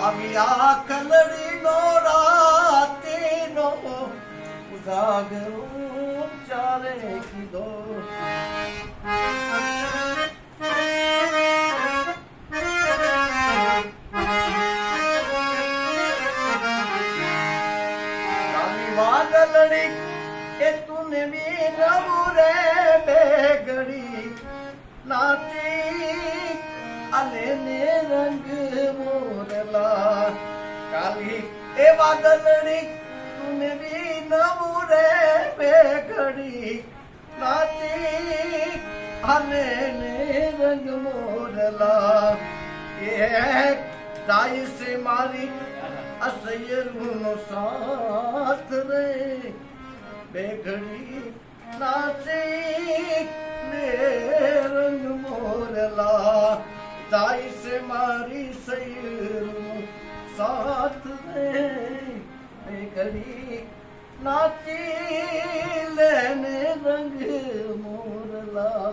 આવી આ કલડીનો રાતીનો ઉજાગરો ચારે કીધો વાદળડી એ તુને બી નવું રે બેગડી નાચી અને ને રંગ મોરલા કાલી એ વાદળડી તુને બી નવું રે બેગડી નાચી અને ને રંગ મોરલા એ જાય છે મારી અસયરનો સાથ રે બેઘડી નાચી ને રંગ મોરલા જાય છે મારી સયરનો સાથ રે બેઘડી નાચી લેને રંગ મોરલા